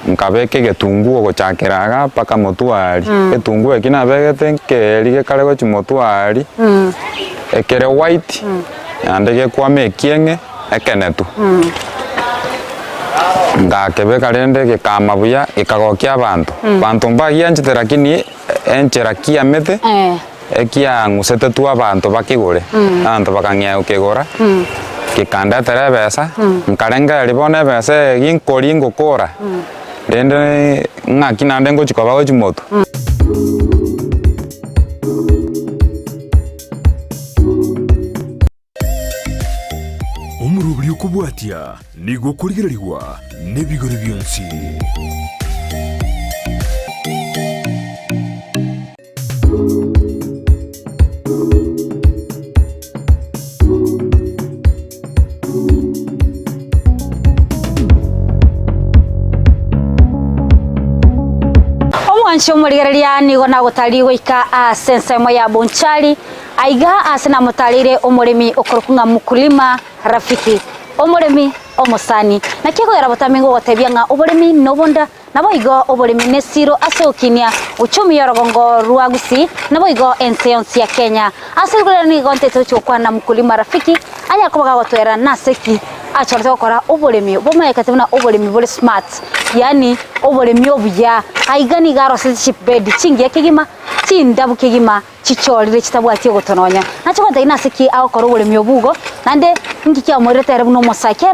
nkabeke getunguo gochakeraga paka motwari getunguo ekina begete nkeri gekare gochi motwari ekere white ande gekwame ekienge ekenetu ngakebe karende gekama buya ikagokia abantu bantu mbagianchete lakini enchera kiamete ekia ngusete tu abantu bakigure abantu bakang'ea ukigura kikanda tere besa nkarenga libone besa ginkori ngukura rende ng'aki nande ngochikoba gochimotu omurubiri okubwatia nigo kurigererwa nebigore byonsi Omwanshi omurigereria nigo na gutari goika sensemo ya Bonchari aiga asina mutarire omurimi okorokunga mukulima rafiki omurimi omosani na kigora batamingo gotebia nga oburimi nobonda nabo igo oburimi nesiro asokinia uchumi yorogongo ruagusi nabo igo enseonsi ya Kenya asigura ni gonteto chokwana mukulima rafiki anya kubaga gotwera naseki achorte gukora oburimi bomaekatebuna oburimi buri smart yani oburimi obuya aigani garo citizenship bed chingia kigima chindabu kigima chichorire chitabwatie gotononya nacho kontaina siki akora oburimi obugo nande ngikia murete no mosake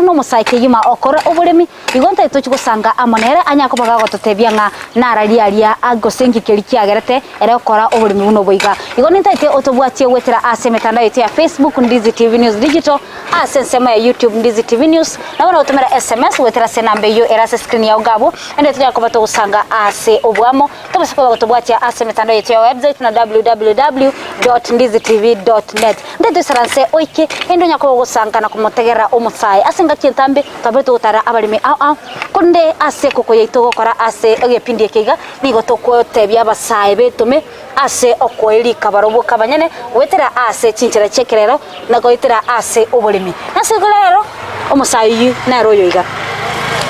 yima okora oburimi igonta itochi gusanga amonere anya kubaga gototebia nga narariaria agosengi keliki agerete ere okora oburimi buno boiga igoninta ite otobwatie wetera asemetanda ite ya Facebook Ndizi TV News Digital asensema ya YouTube Ndizi TV News na wana utumira SMS wetera senambe yo era screen ya ugabo ende tuja kubato gusanga ase obwamo tobasako gotobwatia asemetanda ite ya website na www.ndizitv.net ndete saranse oike endo nyako gusanga na kumotegera omusai asinga kintambe tabeto utara abalimi au kunde ase koko yeito gokora ase egepindie kiga nigo tokotebia abasai betume ase okoeli kabarobo kabanyene wetera ase chinchira chekerero na goitera ase obolimi nasigolero omusai na royo iga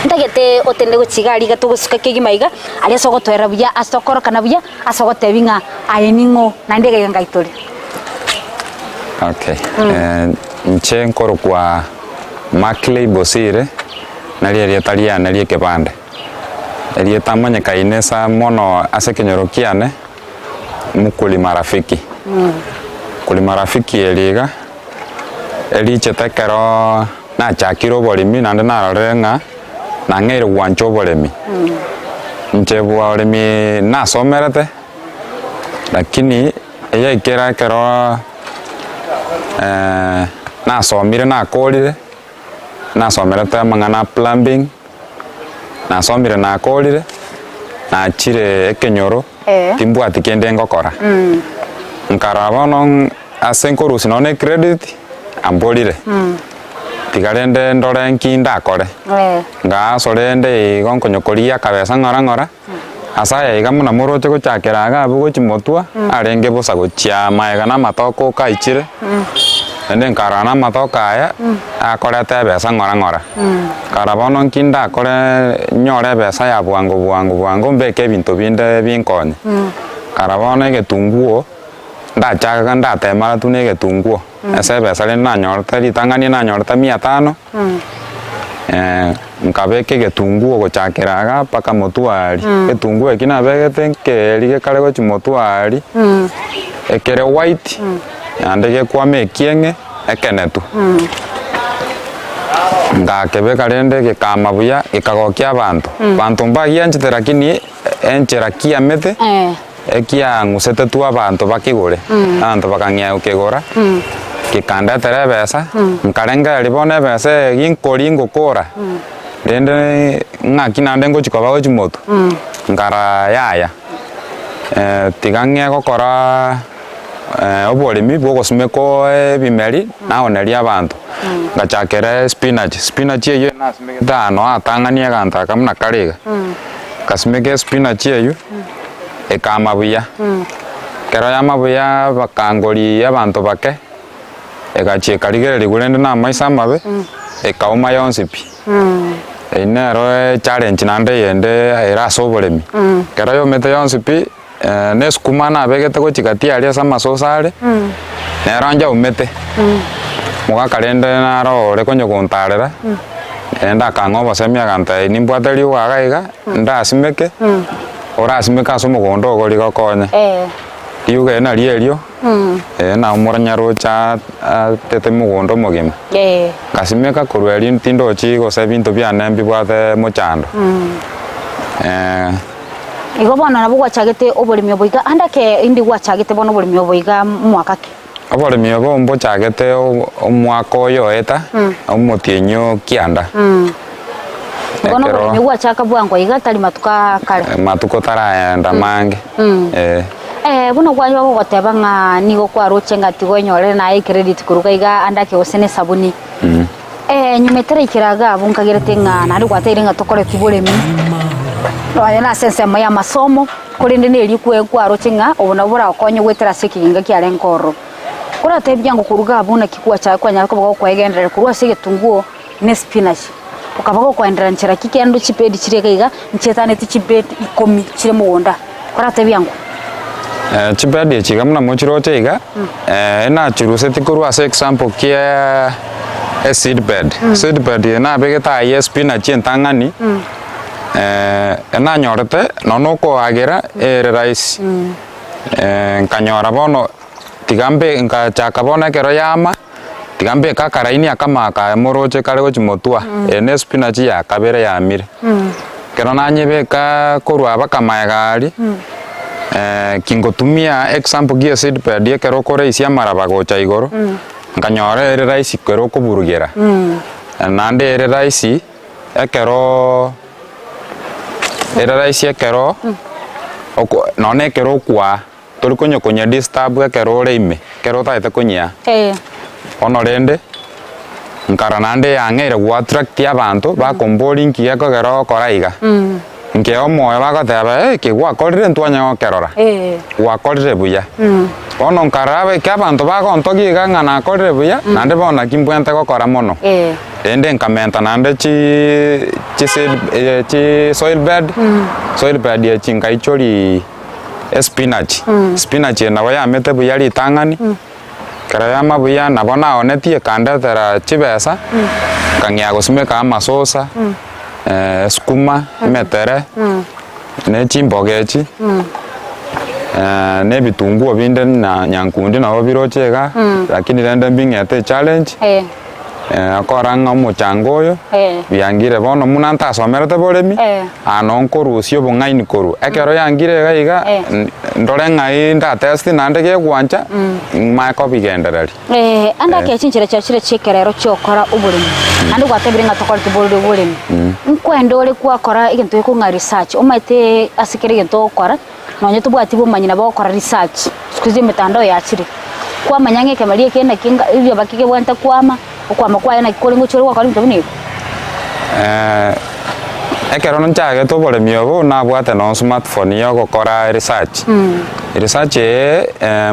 ndagete otende guchigari gatugusuka kigimaiga ali asogotwera buya asokoro kana buya asogotebinga ayeningo na ndege ngaitori. Okay. Nche nkoro kwa Mackley Bosire nali talia nali kebande eli tamanya kainesa mono asekenyorokiane mukulima rafiki kulima rafiki eliga eli chetekero na chakiro bolimi nande narenga na ngere wancho bolimi nche bolimi na somerete lakini eya ikera kero na somire na kolire na somire ta mangana plumbing na somire na kolire na chire ekenyoro timbu atikende ngokora nkarabono asenko rusinone credit ambolire tigarende ndore nkinda akore nga sorende igonkonyokoria kabesa ngora asaya igamuna muroche gochakeraga abugo chimotwa arenge bosa gochia maega na matoko kaichire ende nkarana matoka aya akore tebesa ngora karabono nkinda akore nyore besa ya bwango mbeke bintu binde binkonye karabono getunguo ndachaka ndatemara tune getunguo ese besa le nanyorta litangani nanyorta 500 nkabeke getunguo gochakeraga paka motwari getunguo ekina begete nkeri gekare gochi motwari ekere white ande gekwame ekienge ekenetu ngakebe karende gekama buya ikagokia abantu bantu mbagianchete lakini enchera kiamete ekia ngusete tu abantu bakigure abantu bakang'ea ukigura kikanda tere besa nkarenga libone besa ginkori ngukura rende ng'aki nande ngochikoba gochimotu nkara yaya tigang'ea gokora oborimi bwogosumeko ebimeri naoneria abantu ngachakere spinach eyo nasimegete ano atang'ania eganta akamuna kariga kasimeke spinach eyo ekama buya kero ya mabuya bakangori abantu bake egachie karigereri gurende na maisa mabe ekauma yonsipi inero challenge nande yende era soboremi kera yo mete yonsi pi ne skuma na begete ko chikati ali sama sosale neranja umete muga kalende na ro le konyo kontarera enda kango basemia kanta nimbwateli wa gaiga nda simeke ora simeka somo gondo goli gokonye yuga na lielio na umoranyaro cha tete mugondo mogima kasimeka kurweli ntindo chi go sebinto bya nembi bwathe mochando igo bona nabo gwachagete oborimi oboiga andake indi gwachagete bona oborimi oboiga mwaka ki oborimi obo mbo chagete omwaka oyo eta omotienyo kianda igono oborimi gwachaka bwango iga tali matuka kale matuko taraenda mange buno gwanyo goteba nga nigo kwa roche ngati gonyore na credit kuruga iga andake osene sabuni nyumetere ikiraga bunkagirete nga nari gwatere nga tokore tiboremi no yana sense ya masomo kuri ndine iri kwa roche nga obona bura okonyo gwetera sekinga kyale nkoro kura tebyango kuruga buna kikuwa cha kwa nyako bako kwegendera kuruwa sege tunguo ne spinach ukabako kwaendera nchira kikendo chipedi chireka iga nchetane tichipedi ikomi chire mugonda kura tebyango chipedi chigamna mochiroche iga na chiruse tikuru as example kia a seed bed na begeta ya spinach entangani na nyorete nonoko agera rice kanyora bono tigambe nka chakabona kero yama tigambe kakaraini akamaka moroche kare gochimotua ne spinach ya kabere ya mire kero nanyebe ka korwa bakamagari kingotumia example gia seed bed kero kore isia maraba gocha igoro nkanyore rice kero kuburugera nande rice ekero rice ekero none kero kwa tuli konyo konya disturb kero reime kero taite konya onorende nkara nande yangere gwa attract abantu bakombori nkiya ko kero koraiga nke omoyo bagoteba ke gwa korire ntwanya kerora gwa korire buya ono nkarabe ke abantu bagontogiga ngana korire buya nande bona kimbwente gokora mono ende nkamenta nande chi soil bed ya chinkaichori spinach na waya mete buya litangani kera ya mabuya nabona onetie kanda tera chibesa kangya gosumeka amasosa skuma metere ne chimbogechi ne bitunguo binde na nyankundi na obirochega lakini rende bingete challenge akoranga mochangoyo byangire bono munanta asomerete boremi anonkorusio bongaini koru ekero yangire gaiga ndorenga inda test nande ge gwancha mako bigendereri anda ke chinchire chachire chekerero chokora oboremi andi gwatebire nga tokorite bordo oboremi nkwendo ore kwakora igento ko nga research omaite asikere igento okora nonye tubwati bomanyina bakora research skuzi mitandao yachire kwa manyange kemalie kena kinga ibyo bakike bwanta kwama okwama kwa yana kikolingo choro kwa kalimto bini ekero nchage to bole miobo na bwate no smartphone yo gokora research research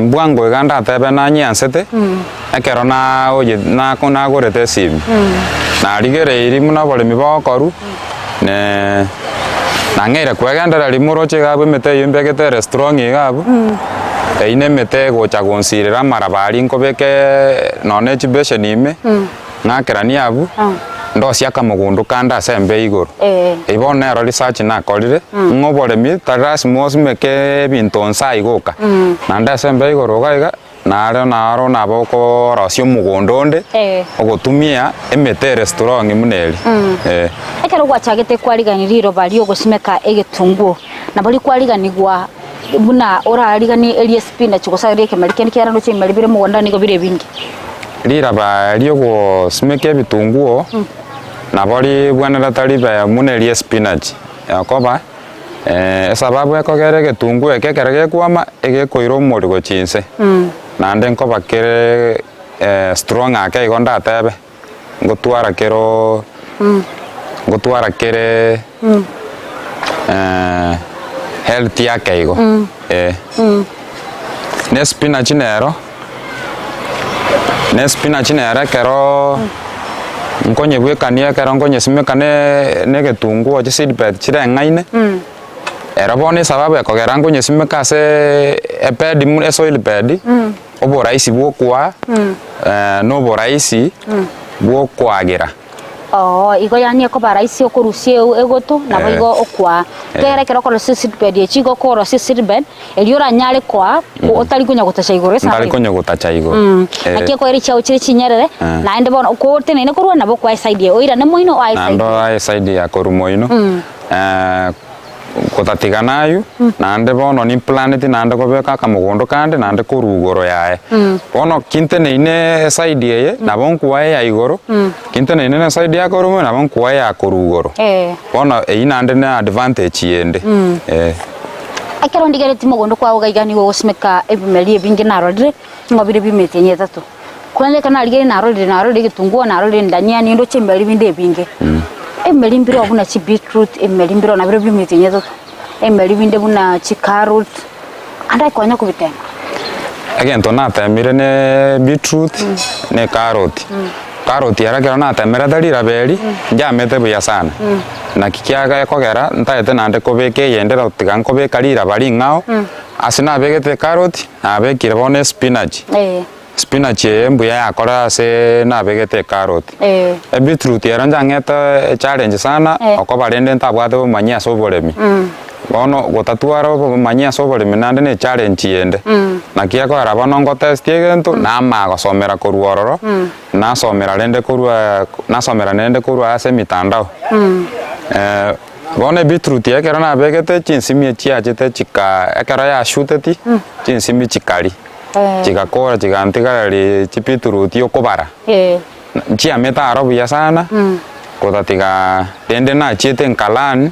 mbwango iganda tebe na nyansete ekero na oye na kona gorete sim na rigere iri muna bole mibo koru ne nangere kweganda limuro chegabwe mete yombegete restaurant igabu ine mete gocha gonsirira marabari nkobeke none chibeshe nime ngakerani abu ndosia kamugundu kanda sembe igoro ibone ero research na korire ngobore mi taras mosmeke bintonsa igoka nanda sembe igoro gaiga naro naboko rosio mugondonde ogotumia emete restaurant imuneli ekero gwachagete kwariganiriro bali ogosimeka egetunguo na bali kwariganigwa buna orarigani elie spinach gosagire kemerikeni kera no chimeribire mugonda nigo bire bingi lira ba liogo smeke bitunguo na bali bwana tali ba munelie spinach yakoba sababu ekogere getunguo ekekerege kwama egekoiro muri gochinse nande nkoba kere strong ake igonda tebe ngotwara kero ngotwara kere health yake igo ne spinach nero kero nkonye bwekania kera nkonye simekane ne getunguo je seedbed chire ngaine era bone sababu ekogera nkonye simeka se ebed mu soil bed obo raisi bwokwa no bo raisi bwokwagira igo yani ko baraisi okurusie egoto na boigo okwa kera kero ko seedbed echigo ko seedbed eliora nyale kwa otali kunya gutacha igore sa otali kunya gutacha igore akie ko eri chao chiri chinyerere na ende bono ko tene ne kurwa na bo kwa side oira ne moino ai side ando ai side ya korumoino kutatiga nayo nande bono ni planet nande kobeka kamugondo kande nande kurugoro yae bono kintene ine side ye na bonkuwa ya igoro kintene ine side ya korumo na bonkuwa ya kurugoro bono inande na advantage yende akero ndigere timogondo kwa ugaigani wo simeka ebimeli ebingi narode ngobire bimete nyetatu kwende kana ligere narode gitungua narode ndania ni ndo chembeli binde ebingi emelimbiro buna chi beetroot emelimbiro na biro bimete nyetatu emelibinde buna chi carrot anda konya kubitenga again to na temire ne beetroot ne carrot carrot yara kera na temire dalira beri njamete buya sana na kikiaga ekogera ntaete nande kobeke yendera utiga kobeka lira bali ngao asina begete carrot na bekire bone spinach spinach embuya yakora se na begete carrot beetroot yara njangeta challenge sana okobarende ntabwate manyia soboremi bono gotatwara manyia soboremi nande ne challenge yende na kiako arabono ngo test egento na mago somera koruororo na somera lende korua na somera nende korua ase mitandao bono beetroot yakera na begete chinsimi chiachete chika ekera ya shuteti chinsimi chikali chikakora chikantigarari chibeetroot yokobara chiameta arobu ya sana kotatiga tende na chiete nkalani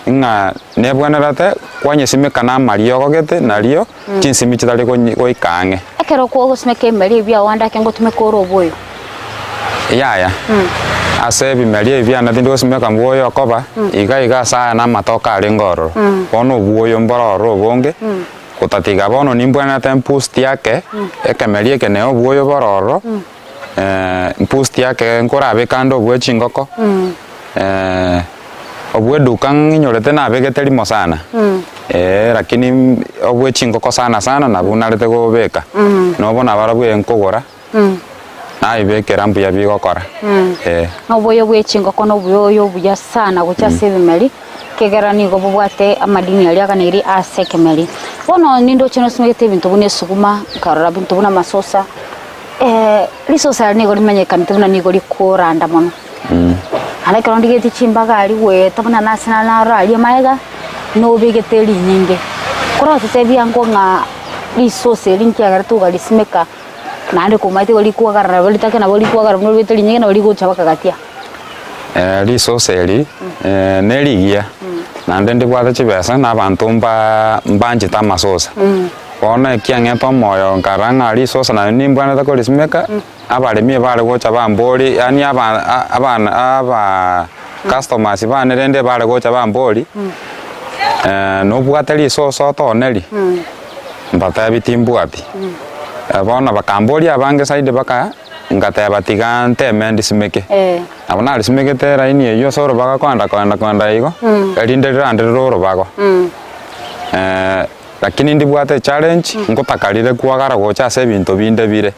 nga nebwanerate kwanye simekana mario gogete nario chinsimi chitari goikange akero ko simeke meri bia wanda kengo tumekoro boyo yaya ase bimeri bia na tindo simeka mboyo koba iga saa na matoka alengoro bono buoyo mbororo bonge kotatiga bono nimbwanate post yake ekemerie keneo buoyo bororo post yake nkora bekando bwe chingoko obwe dukan nyorete na begeteri mo sana lakini obwe chingoko sana na bunarete go beka no bona barabwe nkogora na ibekera mbuya bigokora obwe bwe chingoko no bwe buya sana gocha sebimeli kegera ni go bwate amadini ali akana iri asekemeli bono nindo chino smegete bintu bune suguma karara bintu buna masosa risosa ni gori menyekana tubuna ni gori kuranda mono ariko ndigeti chimbaga ali we tabuna nasina na rali maega no bigete linyinge kora tutebia ngo nga risosa linkiagara tu gali simeka nande kumaite gori kuagara bali takena bali kuagara no bigete linyinge na bali gochaba kagatia risosa eri neligia nande ndibwata chibesa na bantu mbanje tamasosa bona kiangeto moyo nkaranga risosa na nimbwana ta kolismeka abalemi bale gocha bamboli yani aba customers banerende bale gocha bamboli no bwata risosa toneli mbata bitimbwati bona bakamboli abange side baka ngata batiga ntemendi simeke abana risimeke tera ini eyo soro baka kwanda igo erinde rande roro bago lakini ndibwate challenge ngotakarire kuagara gocha ase bintu binde bire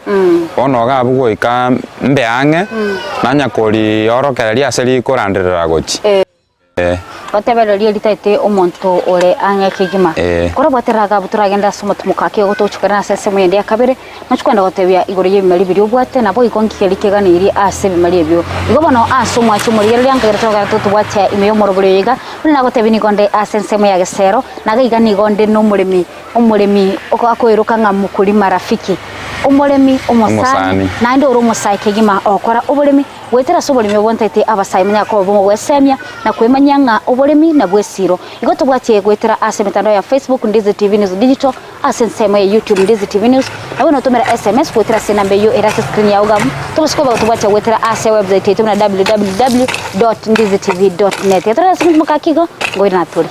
bono ga bugoika mbeange nanya kori orokereria ase rikorandirira gochi batebera litaite omonto ore ange kigima kora bateraga buturagenda somotumuka ke gotochukana sese mwende yakabere nachukwenda gotebya igore yemeli biri obwate nabo ikonkikeri keganiri ase bimali ebyo igobono asomwa chumuri yanga geratoga tutubwate imeyo morogoro yiga na gotebini gonde asense mwe yagesero naga igani gonde no umuremi okwakoiruka nga mukulima rafiki umuremi omosani nande oro mosai kigima okora uburemi wetera soboremi obontaite abasai menya ko bomo wesemya na kwemanya nga uburemi na bwesiro igoto bwatie gwetera ase mitandao ya Facebook Ndizi TV News Digital asense mwe YouTube Ndizi TV News na wono tumera SMS gwetera senambe yo era screen ya ugamu tumusikoba gutubwatia gwetera ase website yetu na www.ndizitv.net yatara simu makakigo ngoira naturi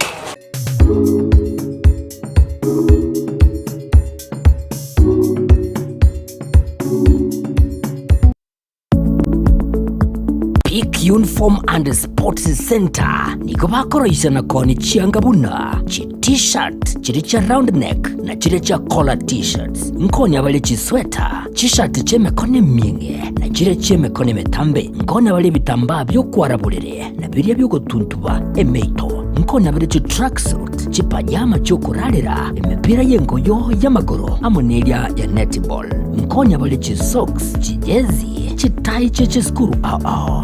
Uniform and Sports Center niko bakoroisa na koni chiangabuna chi t-shirt chiri cha round neck na chiri cha collar t-shirts nkoni abale chi sweater t-shirt cheme kone mienge na chiri cheme kone metambe nkoni abale bitamba byo kwarabulere na biria byo gotuntuba emeito nkoni abale chi tracksuit chi pajama cyo kuralira emipira yengoyo y'amaguru amonelia ya netball nkoni abale chi socks chi jezi chitai cheche skuru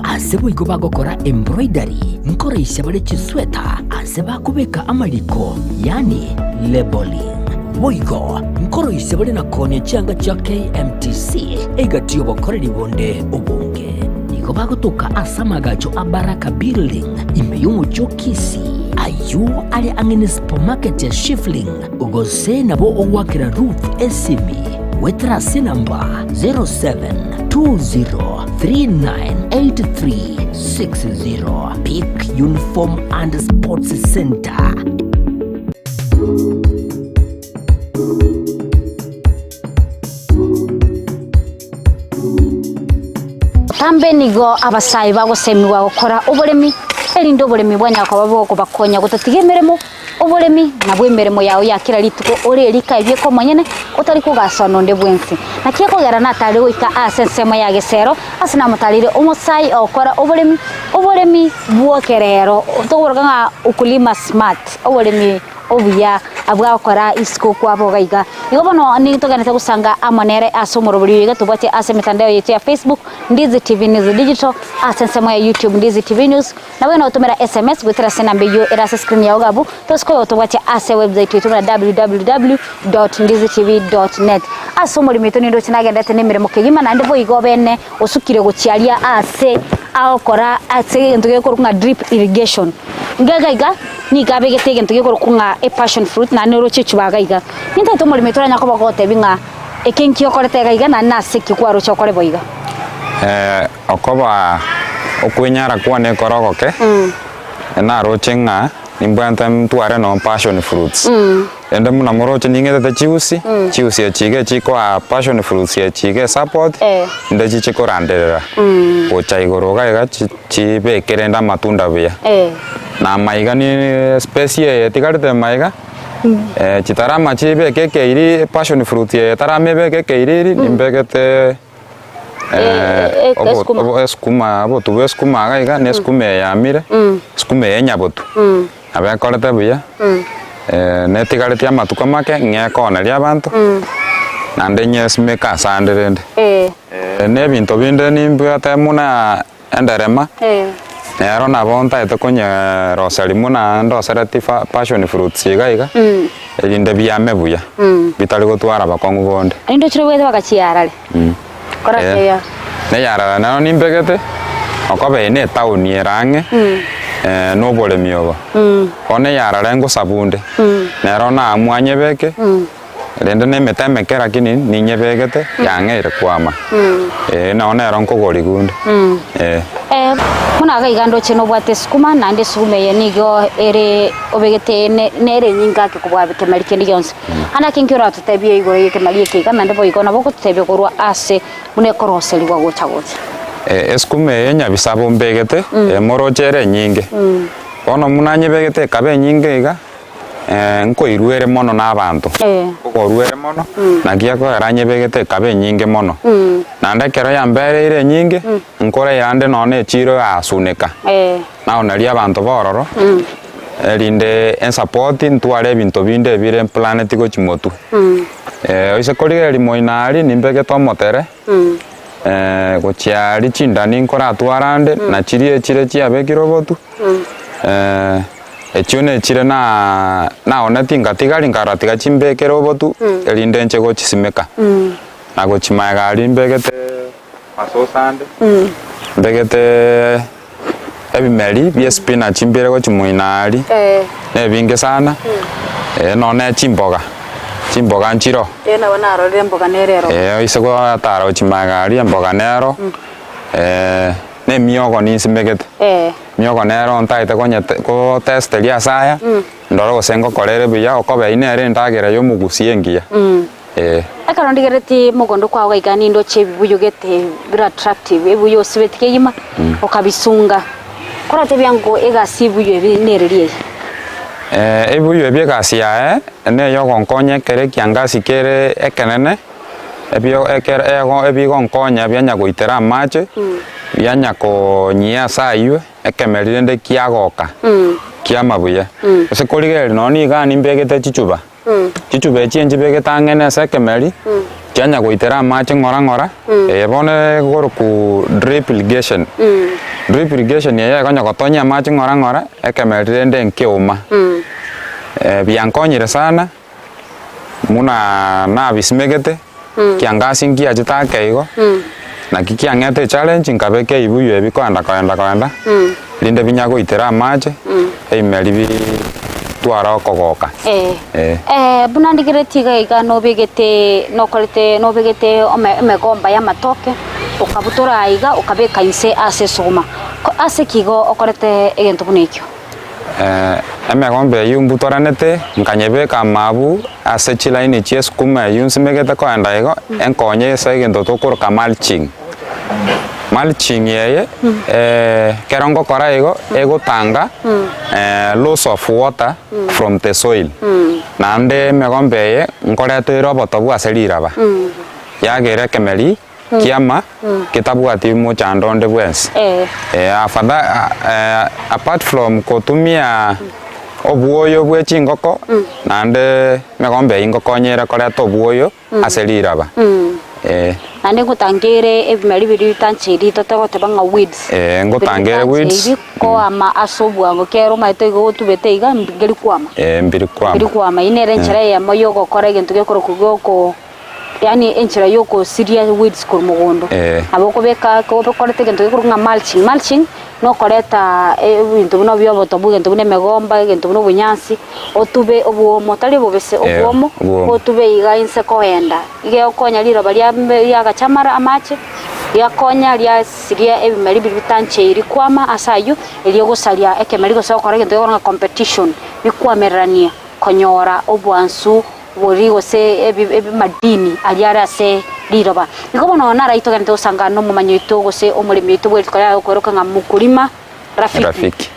asebo iko bagokora embroidery nkoresha bale chisweta aseba kubeka amaliko yani labeling boigo nkoroisha bale na konye changa cha KMTC egatiyo bokoreri bonde obonge niko bagotoka asamagacho abaraka building imeyumu chokisi ayu ali angene supermarket ya Shifling ugose nabo owakira Ruth Esimi wetrasi namba 0720398360 Peak Uniform and Sports Center. Tambe nigo abasayi bagosemiwa gukora uburemi erindo uburemi bwanya kwa babo bakonya gutatigemeremo uburemi na bwemeremo yawo yakira lituko ore rika ibyeko monyene utari kugasano nde bwensi nakiye kogera natari wika asensemo ya gesero asina mutarire umusayi okora uburemi bwokerero utogorga ukulima smart uburemi obuya abwa okora isko kwabo gaiga igobono ni toganete gusanga amonere asomoro buri gatubate ase mitandao yetu ya Facebook Ndizi TV News Digital asensemo ya YouTube Ndizi TV News na wena utumira SMS gwitira sena mbeyo erase screen ya ogabu tosko utubate ase website yetu na www.ndizitv.net asomori mitoni ndo cinagendete nemiremo kegima na ndebo igobene usukire guciaria ase aokora ase ntuge kurunga drip irrigation ngagaiga ni gabe getege ntuge kurunga a passion fruit na nero chichu bagaiga ninte tumuri mitora nyako bagote binga ekenki okorete gaiga na nasiki kwaro chokore boiga okoba okwenyara kwane korogoke na rochenga nimbanta tuare no passion fruits ende muna moroche ningete chiusi ya chige chiko a passion fruits ya chige support ende chichiko randerera ocha igoroga ga chibe kerenda matunda bia na maiga ni species ya tigarite maiga chitarama chibe keke iri passion fruit ya tarame be keke iri nimbegete eskuma botu eskuma gaiga ne eskuma ya mire eskuma enya botu abe korete buya ne tigarete amatuko make ngekona lia bantu nande nyesme kasanderende ne binto binde nimbata muna enderema nero na bonta etokonya rosari muna ndoserati passion fruits gaiga elinde biame buya bitali gotwara bakongo gonde ndo chirwete bakachiarale korate ya ne yara na nimbegete okobe ne town yerange no bole mioba one yara rengo sabunde nero na amwanye beke rende ne metemeke lakini ninyebegete yangere kwama na one ronko gori gunde muna gaiga ndo chino bwate skuma na ndi sume ye nigo ere obegete nere nyinga ke kubwabike malike ndigons ana kinkira tutebye igoro yeke malike kana ndebo igona boko tutebye korwa ase mune koroseli gwa gocha gocha eskume yenya bisabo mbegete morochere nyinge ono munanye begete kabe nyinge iga nko iruere mono na abantu ko ruere mono na giya ko aranye begete kabe nyinge mono na ndekero ya mbere ire nyinge nkore yande none chiro asuneka na onali abantu bororo elinde en support ntware binto binde bire planet ko chimotu oise koligeri moinari nimbegete omotere gochiari chindani nkora twarande na chirie chire chiabe kirobotu echune chire na ona tinga tigari ngaratiga chimbeke robotu elinde nche gochisimeka na gochimaga alimbegete masosande mbegete ebimeri bia spinach imbere gochimuinari binge sana none chimboga nchiro na wana arore mboga nerero isego ataro chimaga ali mboga nero ne miogo ni simbegete miogo nero ntaite ko test lia saya ndoro gosengo korere buya okobe inere ndagera yo mugusiengia karondigereti mugondo kwa gaigani ndo chebibuyo gete bira attractive ebuyo sibetike yima okabisunga korate byango egasibuyo ebinererie ebuyo ebiegasi yae ne yo gonkonye kere kiangasi kere ekenene ebio ekere ego ebigo nkonya byanya goitera amache byanya konyia sayue ekemerire nde kiagoka kia mabuye ase korigeri noni gani mbegete chichuba chichuba chenji begetangene sekemeri kyanya goitera amache ngora ebone goroku drip irrigation drip irrigation ye kanya gotonya amache ngora ekemerire nde nkiuma byankonyire sana muna na bismegete kiangasi ngia jitakeigo na kikiangete challenge nkabeke ibuyo ebikwenda kwenda linde binyago itera amache eimeri bi twara okogoka bunandigireti gaiga no begete omegomba ya matoke ukabutura aiga ukabeka inse ase soma ase kigo okorete egento bunekyo emegombe yumbutoranete nkanyebeka mabu ase chilaini chiesukuma yunsimegete kwenda igo enkonye ase egento tokoroka mulching yeye kerongo kora igo egotanga loss of water from the soil nande megombe ye nkorete roboto bwa seriraba yagere kemeri kiama kitabu ati muchando nde bwensi afada apart from kotumia obuoyo bwe chingoko nande megombe ingokonyera korete obuoyo aseriraba nande ngutangire ebimeri biri tanchiri totegote banga weeds ngutangire weeds ko ama asobwa ngo kero maito igo tubete iga mbiri kwama inere nchira ya moyo gokora egento gekoro kugoko yani enchira yoko serious weeds kur mugondo aboko beka ko bekorete egento gekoro nga mulching no koreta ebintu bino byoboto bugento bune megomba egento bino bunyansi otube obuomo tali bobese obuomo otube iga inse koenda ige okonya liro bali ya gachamara amache yakonya lya siria ebimeri bitanche iri kwama asayu eliyo gosalia ekemeri go sokora egento gekoro nga competition bikwamerania konyora obwansu burigo se ebi madini aliara se liroba iko bono na raito gante osangano mu manyito go se omulemi ito bwe tukaya okoroka nga mukulima rafiki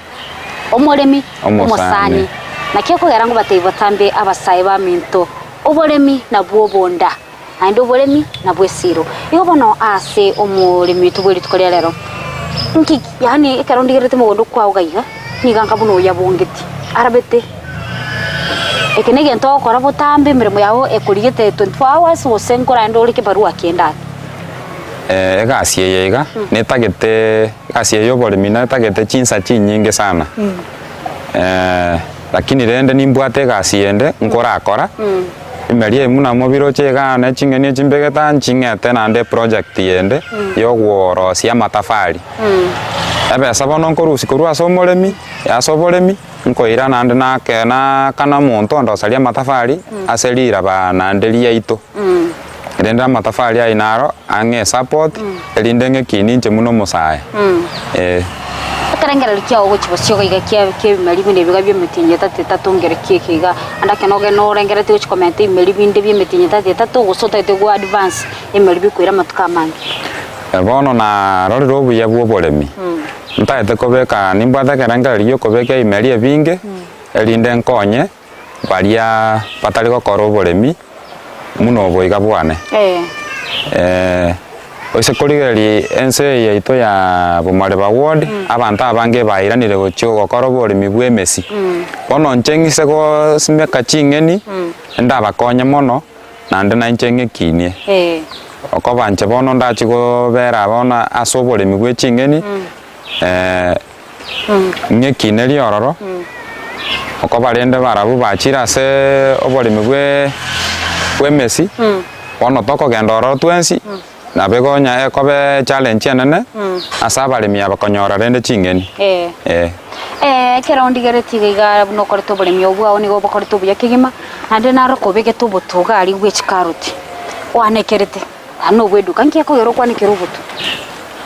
omulemi omosani na kioko garango bateibo tambe abasaye ba minto obolemi na bwobonda ando obolemi na bwesiro iko bono ase omulemi ito bwe tukolya lero nki yani ekarondigirete mugondo kwa ugaiga ni ganga buno yabongeti arabete ekenege gento kora botambe mirimo yawo ekurigete 24 hours wosenkora ndo uri kibarua kienda egasi yega netagete gasi yo bolemi netagete chinsa chinyinge sana lakini rende nimbwate gasi yende nkora akora imeri muna mobiro chega na chingeni chimbegeta nchingete nande project yende yo gworo sia matafari ebe sabono nkorusi korwa somolemi ya sobolemi nkoira nande na kana muntu ndo salia matafari aselira ba nandelia ito renda matafari ainaro ange support elindenge kininche muno musaye karengera likia ogo chibosyo ga kia meri binde biga byo mitinye tatongere kikiga andake noge no rengera tiko comment meri binde byo mitinye tato gusota tego advance emeri bikwira matuka mangi bono na rori robu ya bwobolemi ntaete kobeka nimbwata kerengera liyo kobeka imeri ebinge elinde nkonye baria patali gokora obolemi muno boiga bwane oise korigeri ense yaito ya Bumareba ward abantu abange bairanire gochio gokora obolemi bwemesi bono nchengise go simeka chingeni ndabakonya mono nande na nchenge kinie okobanche bono ndachi go bera bono aso obolemi bwe chingeni ngekine liororo okobarende barabu bachira se obolemi bwemesi bono toko gendoro twensi na begonya ekobe challenge enene asa abalemi abakonyora rende chingeni kera ondigereti gaiga no korito obolemi obwa oni go bokorito buya kigima ande naro kobege to botuga ali which carrot wanekerete ano bweduka nkiye ko yoro kwanekera obotu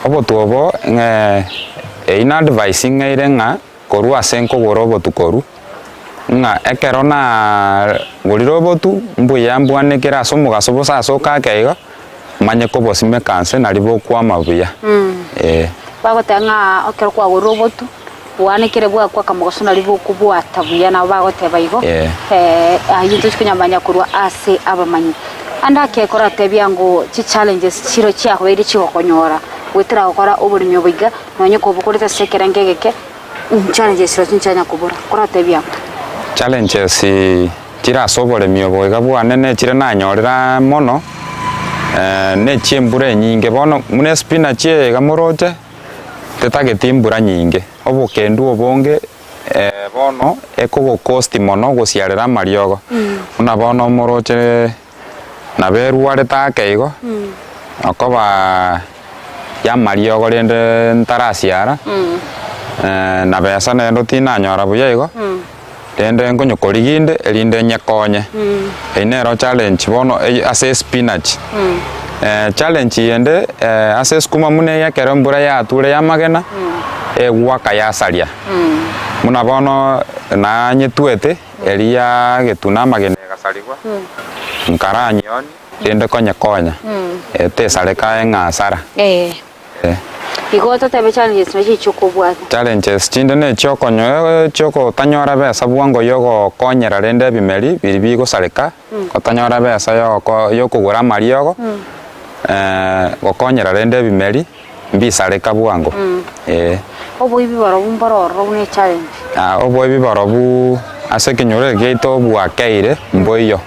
obotu obo ina advising eire nga korwa senko goro obotu koru nga ekero na goriro botu mbuya mbwanekera somo gasobo sasoka kaigo manye ko bosime kanse nari bo kwa mabuya bagotanga okero kwa goriro botu wanekere bwa kwa kamogoso nari bo kubwata buya na bagoteba igo ayinto kunyamanya kurwa ase abamanyi anda ke kora tebya ngo chi challenges chiro cyako iri chigokonyora wetera gukora uburimi obiga nonye ko bukorete sekera ngegeke challenges chiro chinchanya kubura kora tebya challenges tira sobore mioboiga bwane ne chire nanyorera mono ne chiembure nyinge bono mune spinach ga morote tetagetimbura nyinge obukendu obonge bono eko cost mono gosiarera mariogo una bono morote na beruare takeigo akoba ya mariogo rende ntarasiara na besa nendo tinanyora buyego rende nkonyokoriginde erinde nyekonye einero challenge bono ase spinach challenge yende ase skuma mune ya kerombura ya ture ya magena egwaka ya saria muna bono na nyetuete eria getuna magena gasarigwa nkaranyoni rende konye te sareka engasara igota tebe challenges mechi chukubwa challenges chinde ne chokonyo choko tanyora besa bwango yogo konyera rende bimeri biribi go sareka kotanyora besa yo kugura mariogo gokonyera rende bimeri mbisareka bwango obo ibibaro bumbaro ne challenge obo ibibaro bu ase kinyore geito bwakeire mboyo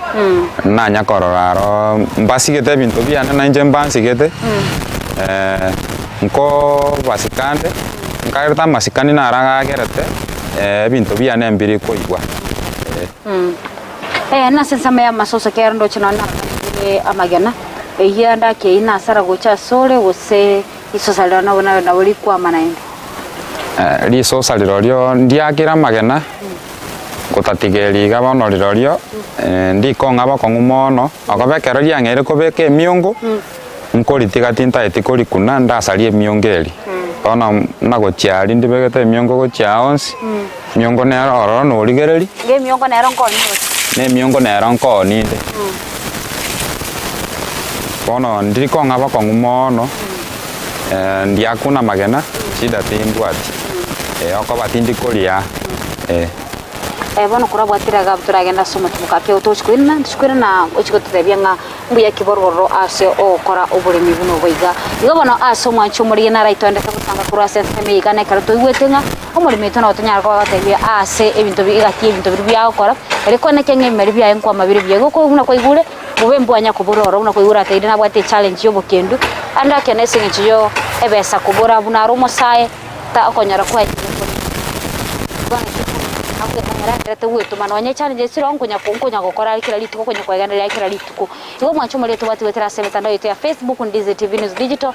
nanya kororaro mbasigete bintu biane na nje mbansigete nko basikande nkairta masikani na araga gerete bintu biane mbiri koigwa na sensama ya masoso kerndo chinana amagena yanda ke ina sara gocha sole gose iso salana bona na boli kwa manaende riso salirorio ndiakira magena gotatigeri gabono rirorio ndikonga bakongumono akobekero liangere kobeke miongo nkoritiga tinta etikori kuna ndasarie miongeri ona nagochiari ndibegete miongo gochiaonsi miongo nero oro no rigereri nge miongo nero nkoni ne miongo nero nkoni inde bono ndikonga bakongumono ndiakuna magena shida timbwati okobati koria bono kurabwa tiraga turagenda soma tumukake utoshkwina na uchikotebya nga mbuya kibororo ase okora oburimi buno boiga igo bono aso mwancho muri na right ende kabutanga kura senseme igane karuto igwetenga omurimi tono otonyara kwa batebya ase ebintu bigati ebintu bya okora ariko ne kenge meri bya enkwa mabiri byego ko una ko igure bubembu anya kubororo una ko igura taide na bwate challenge yo bokendu anda kene singi yo ebesa kubora buna romo sae ta okonyara kwa rete wetu manonye challenge siro nkonya gukora kila lituko konya kwaganira kila lituko igo mwancho muri to bati wetera se mitandao yetu ya Facebook Ndizi TV News Digital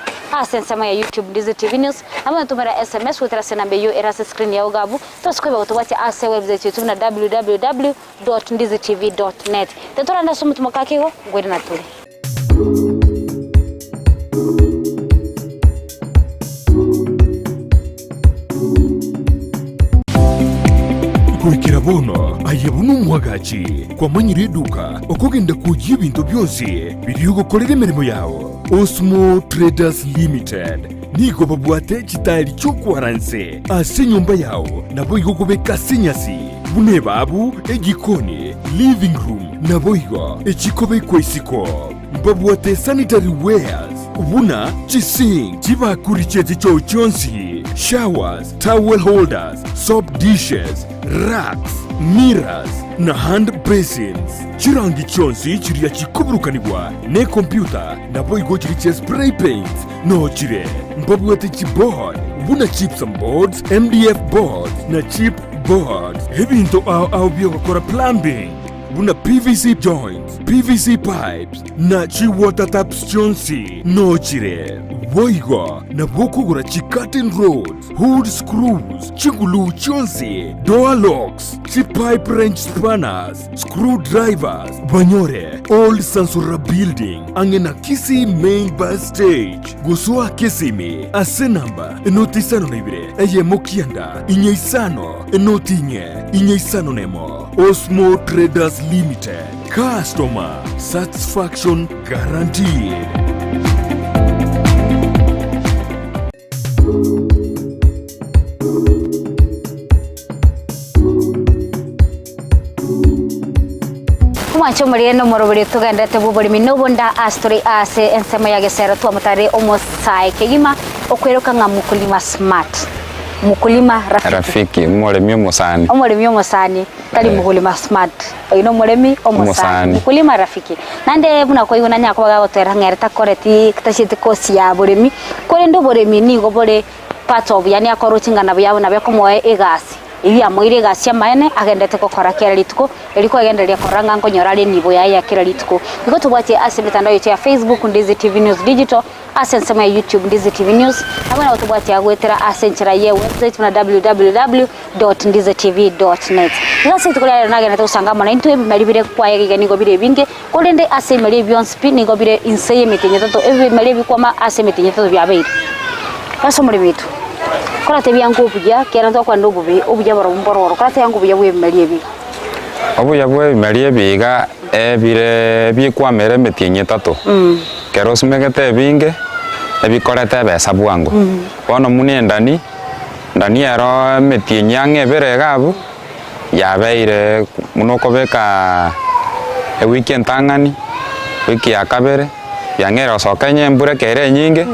sensema ya YouTube Ndizi TV News ama tumera SMS wetera se nambe yo era screen ya ugabu to skweba to bati ase website yetu na www.ndizitv.net tetora ndaso mutumakakego ngwere na tuli kurikira bono ayebunu mwagachi kwa manyire eduka okugenda kujya ibintu byose biri gukorera imirimo yawo Osmo Traders Limited nigo babwate kitali cyo kwaranse ase nyumba yawo nabo igogobeka sinyasi bune babu egikoni living room nabo igo ekikobe kwesiko babwate sanitary wares ubuna chising chibakurichezi cyo cyonsi showers towel holders soap dishes racks mirrors na hand basins chirangi cyonsi kiriya kikuburukanirwa ne computer nabo igo kiri spray paints no chire mbabwate keyboard ubuna chips and boards MDF boards na chip boards ebintu au byo gukora plumbing buna PVC joints, PVC pipes, na chi water taps chonsi, no chire. Boigo, na bokugura chi curtain rods, hood screws, chigulu chonsi, door locks, chi pipe wrench spanners, screwdrivers, banyore, old Sansura building, angena Kisi main bus stage, gusua Kisimi, asenamba, enotisano nebire, eye mokianda, inye isano, enotinye, inye isano nemo. Osmo Traders Limited. Customer satisfaction guaranteed. Mwancho murieno morobiri tugendete buburimi nubunda astori ase ensemo ya gesera tu amutare omosai kegima okweruka nga mukulima smart mukulima rafiki umuremi omosani kali mukulima smart ino muremi omosani mukulima rafiki nande buna ko iguna nyako baga gotera ngereta koreti kitashite kosi ya buremi kore ndo buremi ni go bore part of yani akoruchingana byabo nabyo komoe egasi ibi amoire gasi amaene agendete kokora kera lituko eliko agenderia koranga nkonyora ri nibo ya kera lituko iko tubwati ase mitandao yetu ya Facebook Ndizi TV News Digital ase nsema ya YouTube Ndizi TV News abana utubwati agwetera ase nchira ye website na www.ndizitv.net ngase tukolera nagenda tusangama na into ebimalibire kwa yega nigo bire binge kolende ase mali byonspi nigo bire inseye mitinye toto ebimalibire bikwama ase mitinye toto byabeire kaso muri bitu kora tebya ngobya kera ndo kwa ndobubi obya barombororo kora tebya ngobya bwe maliebi obya bwe maliebi ga ebire bikwamere mitinye toto kero simegete binge ebikorete besa bwangu bono munendani ndani ero mitinye ngebere gabu yabeire munoko beka weekend tangani wiki ya kabere byangero sokanye mbure kere nyinge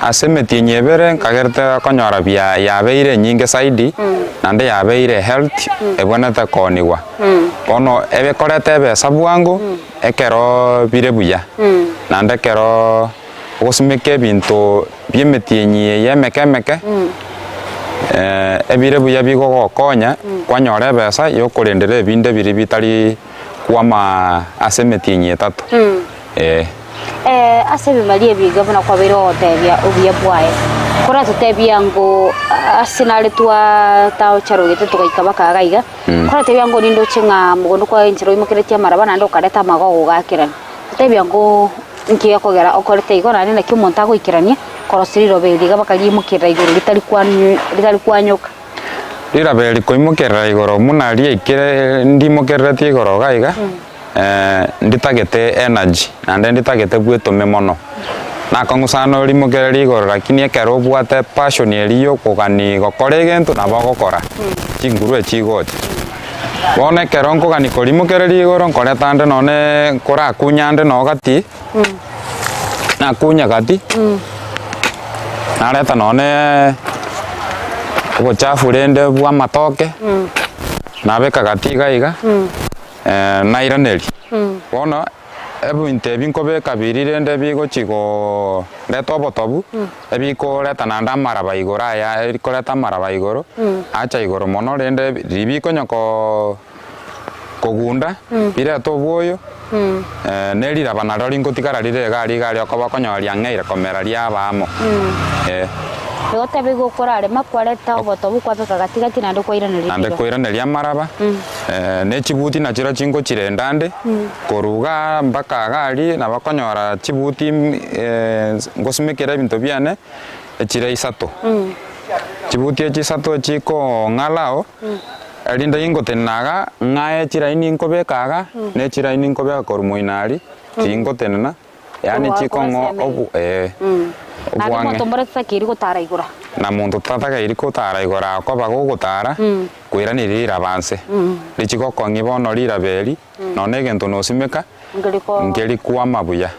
asemetinye bere kagerte konyora bya yabeire nyinge saidi nande yabeire health ebonata koniwa bono ebekorete besa bwangu ekero bire buya nande kero osimeke binto byemetinye yemekemeke ebire buya bigo konya kwanyora besa yokurendere binde biri bitari kwama asemetinye tatu ase bimalie bigabona kwa biro tebya obya bwaye kora tutebya ngo asinale twa tao charogete tukaikaba kagaiga kora tebya ngo nindo chinga mugondo kwa inchiro imukeretia marabana ndo kareta magogo gakirana tebya ngo nkiya kogera okorete igona nina kimonta go ikirania korosiriro beli gabakali mukira igoro litali kwanyoka lira beli koimukira igoro munali ikire ndimokerete igoro gaiga nditagete energy nande nditagete bwetome mono nakongusano rimugere igoro lakini ekero bwate passion eliyo kugani gokore gento nabo gokora chinguru echigoche bone kero nkugani korimugere igoro nkore tande none kora kunyande no gati na kunya gati nareta none ubuchafu rende bwa matoke nabeka gati gaiga nairaneri bona ebinte binkobe kabiri rende bigo chigo leto botobu ebiko leta nanda maraba igora ya ebiko leta maraba igoro acha igoro mono rende ribiko nyoko kogunda bire to boyo neri rabana rori ngotikara rire gari okoba konyoria ngeire komera ria bamo yote bigo korare makwareta obotobu kwa beka gatigati nando koiraneria maraba ne chibuti na chira chingo chirendande koruga mpaka gari na bakonyora chibuti ngosimekera bintu byane echira isato chibuti echisato chiko ngalao alinda ingotenaga ngae chira ini nkobekaga ne chira ini nkobeka korumoinari tingotenena yani chiko ngo obu na muntu muretse kiri gutara igura na muntu tataka iri gutara igura akoba gutara kwiranirira banse lichiko kongi bono lira beri none gento no simeka ngeli kwa mabuya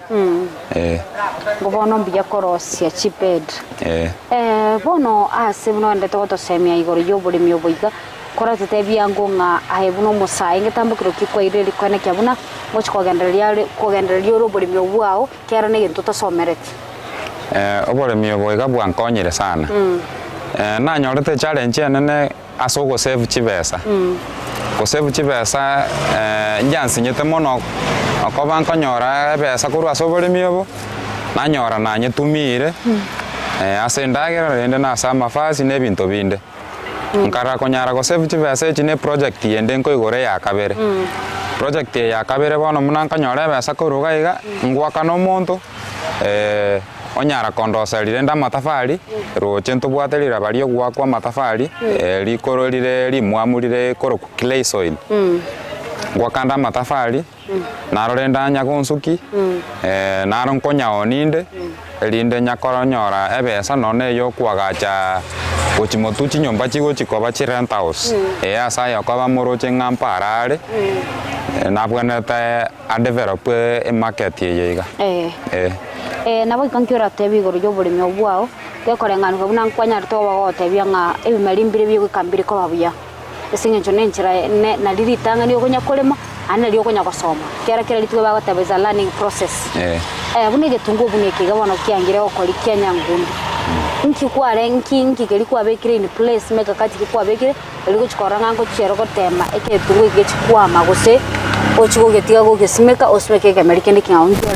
ngobono mbia korosia chiped bono ase bono ndete gotosemia igoro yo buri myoboiga kora tutebia ngonga ahebuno musai ngetambukiro kikwaire likone kyabuna mochikogenderia ro buri myobwao kera ne gento tosomerete obore myoboiga bwankonyire sana na nyorete challenge nene asogo save chibesa ko save chibesa njansinyete mono akoba nkonyora besa kuru asobore myobo nanyora nanyetumire asendagera rende na sama fasi ne binto binde nkara konyara ko save chibesa chine project yende nko igore ya kabere project ya kabere bono munanka nyora besa kuru gaiga ngwaka no monto onyara kondoserire nda matafari roche ntubwate riraba rio gwakwa matafari rikororire rimwamurire koroku clay soil gwakanda matafari narorenda nyagonsuki naro nkonya oninde rinde nyakoronyora ebesa none yo kwagacha gochimotuchi nyomba chigochikoba chirent house asa yakoba moroche ng'amparare nabwanete a develop a market yeiga nabo ikankiora tebi igoro ryo burimi obwao gekorenganuka buna nkwanya ritoba gotebia ng'a ebimerimbire byogikambire ko babuya esingencho nenchira na liritanga niyo gonya kolema ana liyo gonya gosoma kera litwe bagotebeza learning process bune getungu bune kigabono kiangire okori kyanyangundi nki kware nki keri kwabekire in place meka kati kwabekire eligo chikoranga ngo chero gotema eketungu gechikwama gose ochigo getiga go gesimeka osmeke kemerike ndikingaunjira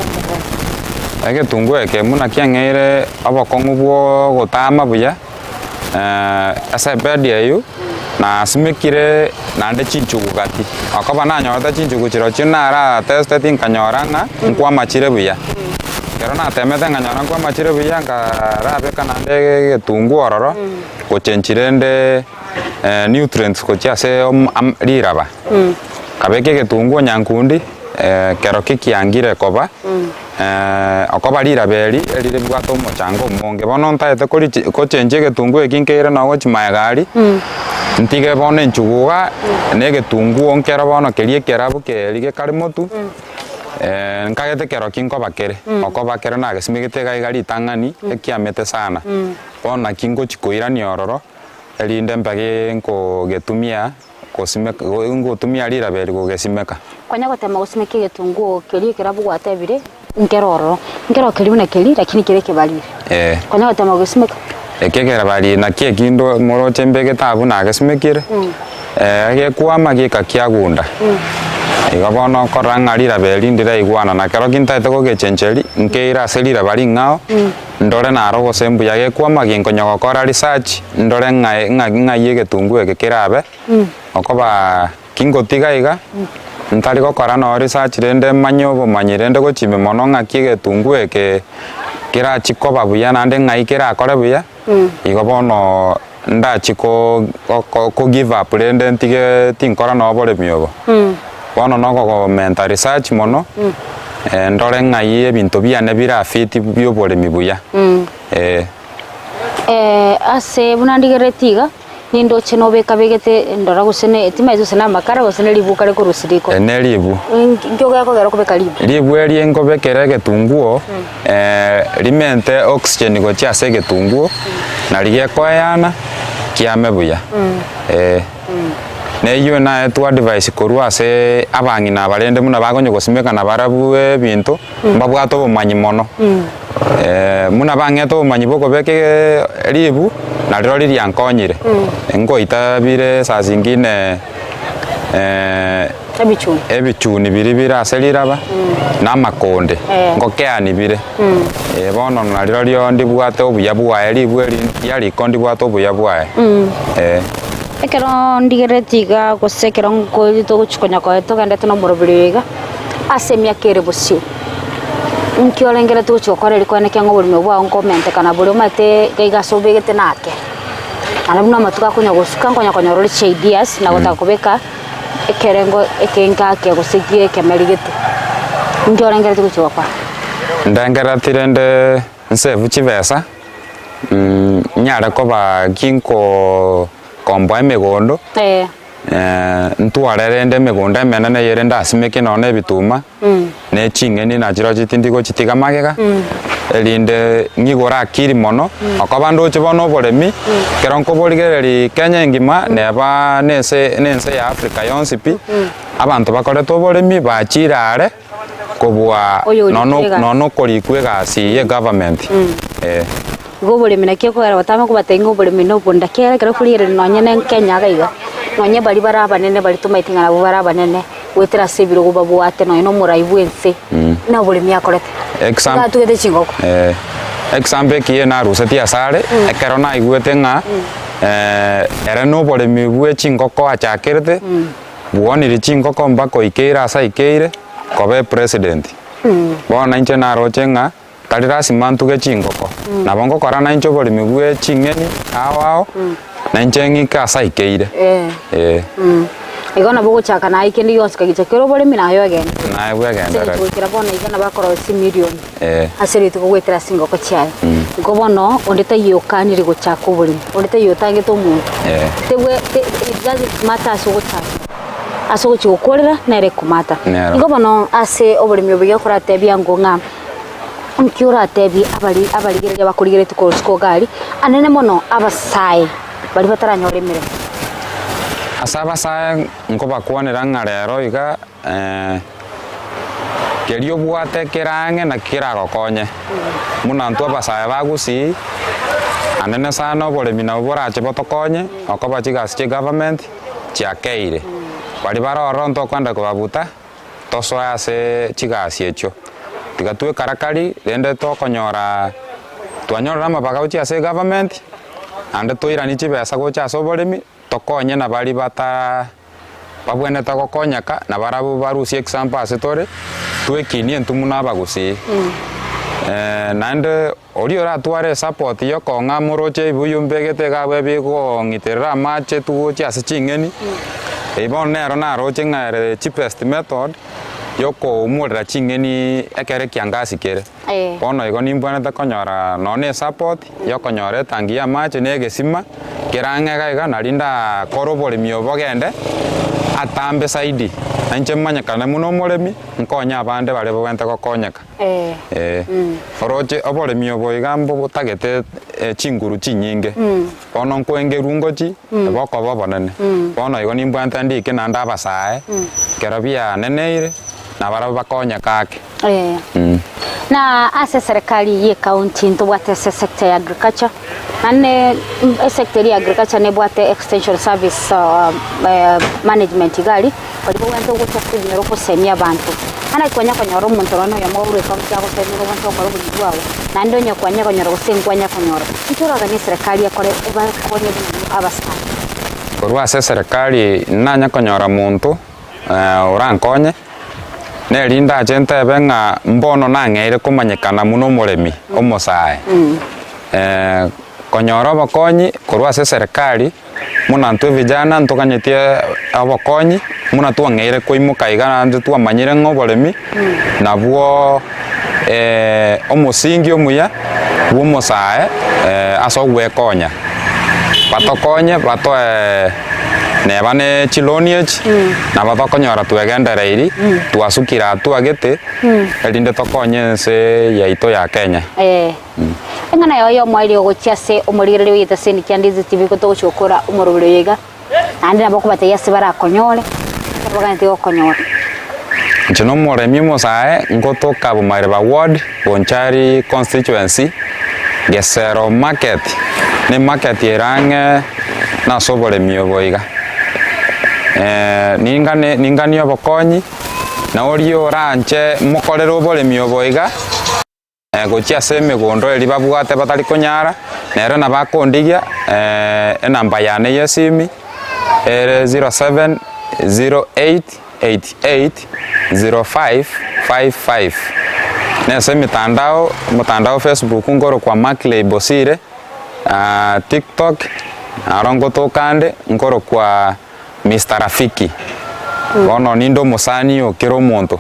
egetungu eke muna kiangere abokongu bwo gotama buya asa bedi ayu na simekire nande chinchugu gati akoba nanyota chinchugu chiro chinara testing kanyoranga nkwa machire buya kero na temete nganyora nkwa machire buya ngarabe kanande getungu ororo gochenchirende nutrients kochiase riraba kabeke getungu nyankundi kero kikiangire koba akoba riraberi erire bwato mochango monge bono ntaete kochenche getungu ekinkeire no gochimaegari ntige bono enchuguga ne getungu onkero bono kerie kerabu kerige karimotu nkagete kero kinko bakere okoba kere na gesimigete gaigari tangani ekiamete sana bono kingo chikoirani ororo erinde mpage nko getumia kosimeka ngo tumia riraberi go gesimeka kwanya gotema gosimeke getungu kerie kerabu gwatebire nkero keri na keri lakini kire kebalire kwanya gotema gosimeka ekegera bali na kie kindo moro chembege tabu na gasimekire age kwama gika kiagunda igabono koranga lira beli ndira igwana na kero kintaete go gechencheri nkeira selira bali ngao ndore na rogo sembu yage kwama ginkonyo gokora research ndore ngai getungu ekekirabe okoba kingotiga iga ntari gokora no research rende manyobo manyirende gochime mono ngaki getungu eke kira chikoba buya nande ngai kira akore buya igobono nda chiko ko give up rende ntige tinkora no bore myobo bono no go mental research mono ndore ngai ebinto biane bira fit byo bore mibuya ase bunandigere tiga nindo cheno beka begete ndora gusene etima izo sena makara gusene libuka le kurusiriko ene libu ngyoga ko gero kubeka libu libu eri engo bekere getunguo limente oxygen go chiase getunguo na lige koyana kiame buya ne yo na tu advice korwa ase abangi na barende muna bagonyo gosimeka na barabu ebintu mbabwato bomanyi mono muna bangeto bomanyi boko beke libu na rero riri ankonyire ngo itabire saa zingine ebichuni biribira aseliraba na makonde ngo keani bire bono na rero ryo ndibwate obuya bwae libweri yali kondi bwate obuya bwae ekero ndigere tiga gosekero ngo to guchikonya ko to ganda to no morobiriga asemia kere bosio nkiolengera to chokore likwane kyango buli mebwa onkomente kana buli mate gaiga sobegete nake ana buna matuka kunya gosuka ngonya konya roli ideas na gota kubeka ekerengo ekenga ke gosikie kemerigete nkiolengera to chokwa ndangera tirende nsevu chivesa nyara ko ba kinko komba emegondo ntwarerende megonda menene yerenda asimeke none bituma ne chingeni na jiro chitindigo chitiga magega elinde ngigora akiri mono akabando chibono boremi keronko borigereri Kenya ngima neba nense ya Africa yonsipi abantu bakoreto boremi bachirare kobwa nono korikwe gasi ye government go boremi na kyo kwera batama kubatengo boremi no bonda kera kero kulire nonye ne Kenya gaiga nonye bali baraba nene bali tumaitinga na baraba nene wetera sebiro go babu ate no muraibu ense na boremi akorete example tugete chingoko example kiye na ruseti asare ekero na igwete nga era no boremi bwe chingoko achakirete buonire chingoko mbako ikeira asa ikeire kobe president bona inche na roche nga tari rasima ntuge chingoko nabo ngokora na incho bori migwe ching'eni awao na inchengi kasa ikeire igona buguchaka na ikindi yonse kagicha kero bori mina yo again na ewe agenda kira bona igana bakora si million asiri tuko gwetera singoko chiaye ngobono ondeta yokaniri guchaka bori ondeta yotange to muntu tewe it doesn't matter so guchaka aso guchikorera nere kumata ngobono ase oburimi obuya kurate byangonga onkiura tebi abali gere bakurigere tuko skogari anene mono abasai bali bataranyoremere asaba sae nkoba kuonera ng'arero iga kerio bwate kirange na kiragokonye muna ntu abasae bagusi anene sana oboremi na borache botokonye okoba chigasi chi government chiakeire bari baroro ntokwenda kubabuta tosoya ase chigasi echo tigatwe karakari rende tokonyora twanyorora amabaga uchi ase government ande toirani chibesa gocha ase oboremi tokonye na bari bata babwene tagokonyaka na barabu barusi example ase tore twekinie ntumuna bagusi nande oriora atware support yo konga moroche buyumbegete gawe bigo ngiterera mache tugoche ase ching'eni ibon nero na roche ng'are cheapest method yoko umurira ching'eni ekere kiangasi kere bono igo nimbwanete konyora none support yokonyora tangi ya mache negesima kirang'ega iga narinda koroboremi obogende atambe saidi anche manyakana muno moremi nkonya abande bare bwente gokonyeka oroche oboremi oboigambo butagete chinguru chinyinge bono nkwengeru ngochi boko bobonene bono igo nimbwante ndike nanda abasae kerabia neneire na bara bakonyeka ake na ase serikali ye county ntobwate sector ya agriculture ane sector ya agriculture ne bwate extension service management gali bali bwante gutatu dinero ko semia bantu ana kwanya konyoro muntu rono ya mwaure county ya ko semia bantu ko rubu wawe na ndonya kwanya konyoro ko senkwanya konyoro itoro ga ni serikali ya kore eba konye abasaka korwa ase serikali nanya konyora muntu urankonye nerinda agente benga mbono nang'eire kumanyekana muno muremi omosae konyora bokonyi korwa ase serikali muna ntwe vijana ntukanyetie abokonyi muna twang'eire koimuka igana nje twamanyire ng'oboremi nabwo omusingi omuya bw'omosae ase ogwekonya batokonye batoe neba ne chiloniech na batokonyora twegendereiri twasukira twagete erinde tokonye se yaito ya Kenya engana yo mwali ogochiase omurigere wita seni kyandizi TV ko tochokora umurubiro yega andi nabo kubate yase barakonyore bagante okonyore nchino muremi mosae ngotoka bumare ba ward Bonchari constituency Gesero market ne market yerange na soboremi oboiga ningani obokonyi na orio ranche mokorero oboremi oboiga gochia ase emegondo eri babwate batari konyara nero na bakondigia enamba yane ya simi 0708880555 nese mutandao Facebook ngoro kwa Mackley Bosire TikTok arongo tokande ngoro kwa Mr. Rafiki bono nindo musani okero muntu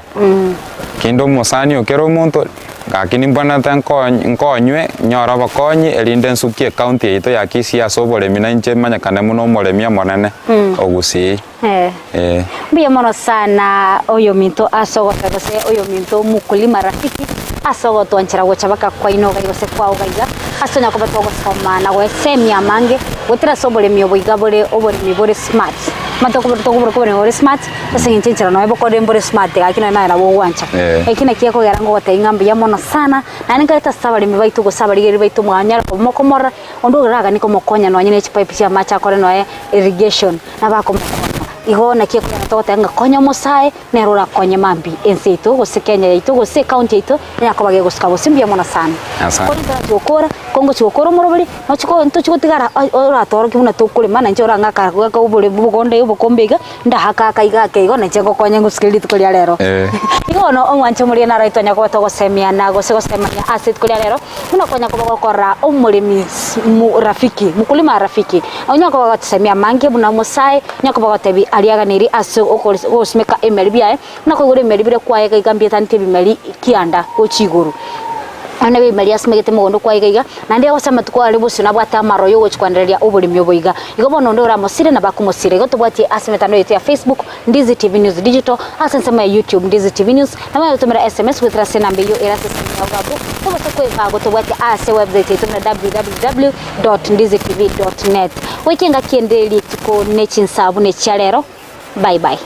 kindo musani okero muntu gakini mbona nkonywe nyora bakonyi erinde nsukie county ito ya Kisii asoboremi na inche manyakane muno moremi amonene ogusi mbiya mono sana oyo minto asogota gose oyo minto mukulima Rafiki asogotwa nchira gocha baka kwaino ga gose kwa ugaiga asonya ko batogo soma na go semia mange gotira soboremi oboiga bore oboremi bore smart matoko bore smart asinge nchira no eboko bore smart gakina na bo wancha ekina kieko garango gotainga mbiya mono sana na ningaita sabarimi baitu go sabarigeri baitu mwanyara ko mokomora ondo raga niko mokonya no nyine chipipe cia macha kore no irrigation na bako igona kie kwa totenga konya musae nerura konya mambi ense itu gose Kenya itu gose county itu nyakobage gusika busimbia mona sana Asante. kora tukora kongo chukoro morobali no chiko nto chikutigara ora toro kimuna tukuri mana njora ngaka gaka ubule bugonde ubukombega ndahaka kaiga ke igona chego konya ngusikiri tukulia lero igona omwanche muri na raito nyako togosemia na gose gosemania asset kulia lero muna konya kobagokora omulimi rafiki mukulima rafiki onyako bagosemia mange buna musae nyako bagotebi aliaganiri aso okosimeka emeli biae nako gure emeli bire kwaye kaigambia tanti bimeli kianda ochiguru ana be Maria smegete mugondo kwa igaiga na ndio gosema tukwari bucio na bwata maroyo gochikwandereria ubulimi oboiga igo bono ndo ramusire na bakumusire igo tubwati asemetano yetu ya Facebook Ndizi TV News Digital asensema ya YouTube Ndizi TV News na mwe tumira SMS with rase namba yo irase ya gabu tubose kwa go tubwati ase website yetu na www.ndizitv.net wekinga kiendeli tuko nechinsabu ne chalero bye bye.